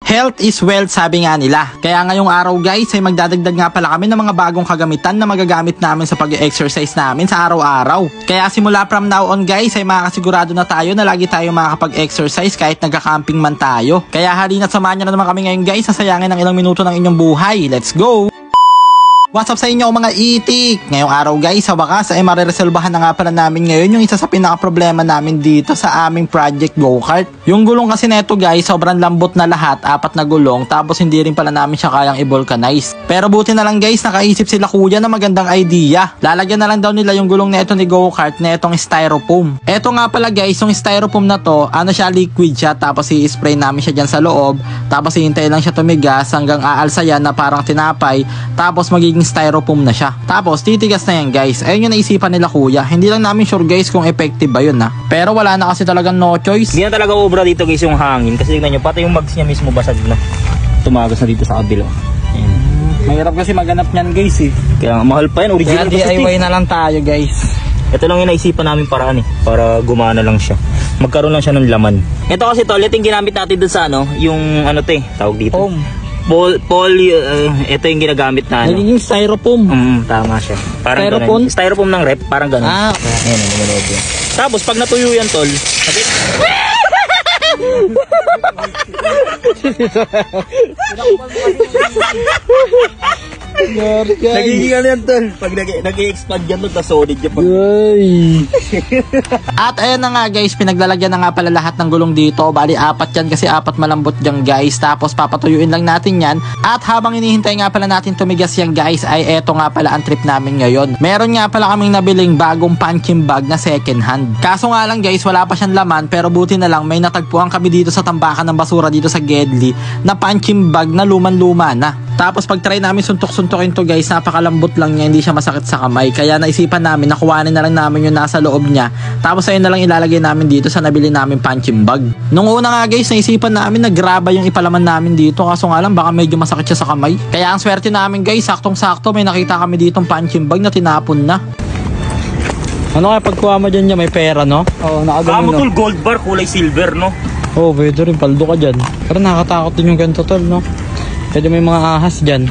Health is wealth, sabi nga nila. Kaya ngayong araw guys ay magdadagdag nga pala kami ng mga bagong kagamitan na magagamit namin sa pag-exercise namin sa araw-araw. Kaya simula from now on guys ay makakasigurado na tayo na lagi tayo makakapag-exercise kahit nagka-camping man tayo. Kaya halina't samahan nyo na naman kami ngayon guys, sasayangin ng ilang minuto ng inyong buhay. Let's go! What's up sa inyo mga itik? Ngayong araw guys, sa wakas ay mariresolbahan na nga pala namin ngayon yung isa sa pinaka-problema namin dito sa aming project go-kart. Yung gulong kasi neto guys, sobrang lambot na lahat, 4 na gulong, tapos hindi rin pala namin siya kayang i-vulcanize. Pero buti na lang guys, nakaisip sila kuya na magandang idea. Lalagyan na lang daw nila yung gulong neto ni go-kart na itong styrofoam. Eto nga pala guys, yung styrofoam na to, ano siya, liquid siya, tapos i-spray namin siya dyan sa loob, tapos hihintay lang siya tumigas hanggang aalsa yan na parang tinapay, tapos magiging styrofoam na siya. Tapos titigas na yan guys. Ayun yung naisipan nila kuya. Hindi lang namin sure guys kung effective ba yun ha. Pero wala na kasi talagang no choice. Hindi na talaga obra dito guys yung hangin. Kasi tignan nyo, pati yung mags niya mismo basag na. Tumagas na dito sa kabilo. Mahirap kasi maganap niyan guys eh. Kaya mahal pa yan. Original kaya DIY na lang tayo guys. Ito lang yung naisipan namin paraan eh. Para gumana lang siya. Magkaroon lang siya ng laman. Ito kasi tol, ito yung ginamit natin dun sa ano. Yung ano te, tawag dito. Ito yung ginagamit na ano. Nagiging styrofoam. Tama siya. Parang styrofoam? Ganun. Styrofoam ng rep, parang ganun. Okay. Ayan, naman yan. Tapos pag natuyo yan tol, nagiging ano yan tol. Pag nag-i-expand yan tol, solid yan. At ayan na nga guys, pinaglalagyan na nga pala lahat ng gulong dito. Bali 4 yan kasi 4 malambot dyan guys. Tapos papatuyuin lang natin yan. At habang inihintay nga pala natin tumigas yan guys, ay eto nga pala ang trip namin ngayon. Meron nga pala kaming nabiling bagong punching bag na second hand. Kaso nga lang guys, wala pa siyang laman. Pero buti na lang may natagpuan kami dito sa tambakan ng basura dito sa Gedli na punching bag na luman-luma na. Tapos pag try namin suntok-suntokin to guys, napakalambot lang niya, hindi siya masakit sa kamay. Kaya naisipan namin, nakuhanin na lang namin yung nasa loob niya. Tapos ayun na lang ilalagay namin dito sa nabili namin punching bag. Nung una nga guys, naisipan namin na graba yung ipalaman namin dito. Kaso nga lang baka medyo masakit siya sa kamay. Kaya ang swerte namin guys, saktong-sakto may nakita kami ditong punching bag na tinapon na. Ano kaya pagkuha mo dyan niya, may pera no? Oo, nakagano no? Tol, gold bar, kulay silver no? Oo, pwede rin, paldo ka dyan. Pero nakakatakot din yung ganito tol no? Pwede may mga ahas dyan.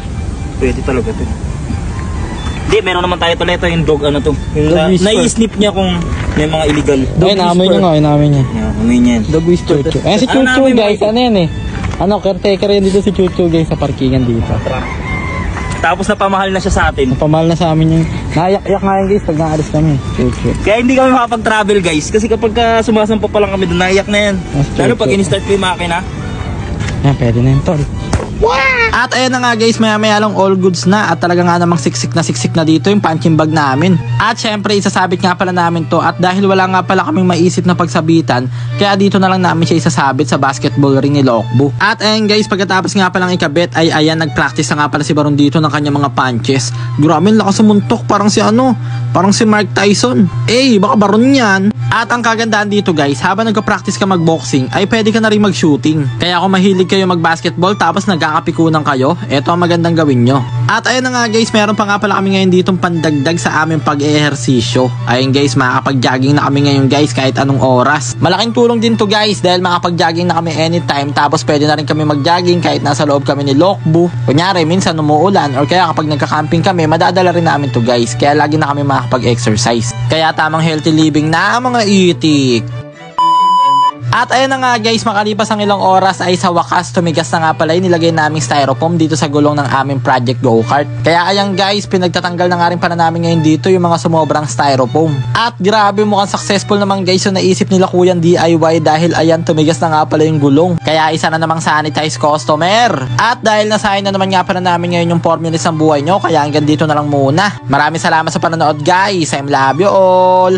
Pwede talaga to. Hindi, meron naman tayo tol. Ito yung dog, ano to. Nai-snip niya kung may mga illegal. Ay, naamoy niya nga, naamoy niya. Amoy niya yan. Dog is Chuchu. Eh, si Chuchu guys, ano yan eh. Ano, caretaker yan dito si Chuchu guys sa parkingan dito. Tapos napamahal na siya sa atin. Napamahal na sa amin yung... Naiyak-iyak nga yan guys pag naalis kami. Chuchu. Kaya hindi kami makapag-travel guys. Kasi kapag sumasampa pa lang kami doon, naiyak na yan. Lalo pag in-start ko yung makina. Yan, pwede na yun tol. At ayan na nga guys, maya lang all goods na. At talaga nga namang siksik na dito yung punching bag namin. At syempre isasabit nga pala namin to. At dahil wala nga pala kaming maisip na pagsabitan, kaya dito na lang namin siya isasabit sa basketball ring ni Lokbo. At ayan guys, pagkatapos nga palang ikabit ay ayan, nagpractice na nga pala si Baron dito ng kanyang mga punches. Grabe, lakas sumuntok, parang si ano, parang si Mark Tyson. Baka Baron yan. At ang kagandaan dito guys, habang nagka-practice ka mag-boxing ay pwede ka na rin mag-shooting. Kaya kung mahilig kayo mag-basketball tapos nagkakapikunan kayo, eto ang magandang gawin nyo. At ayun na nga guys, meron pa nga pala kami ngayon ditong pandagdag sa aming pag-ehersisyo. Ayun guys, makakapag-jogging na kami ngayon guys kahit anong oras. Malaking tulong din to guys dahil makakapag-jogging na kami anytime, tapos pwede na rin kami mag-jogging kahit nasa loob kami ni Lokbu. Kunyari, minsan umuulan or kaya kapag nagka-camping kami, madadala rin namin to guys. Kaya lagi na kami makakapag-exercise. Kaya tamang healthy living na mga itik. At ayun na nga guys, makalipas ang ilang oras ay sa wakas tumigas na nga pala yung nilagay naming styrofoam dito sa gulong ng aming project go-kart. Kaya ayan guys, pinagtatanggal na nga rin pala namin ngayon dito yung mga sumobrang styrofoam. At grabe, mukhang successful naman guys yung naisip nila kuyang DIY dahil ayan, tumigas na nga pala yung gulong. Kaya isa na namang sanitize customer. At dahil nasahin na naman nga pala namin ngayon yung 4 minutes ng buhay nyo, kaya hanggang dito na lang muna. Maraming salamat sa panonood guys. I love you all.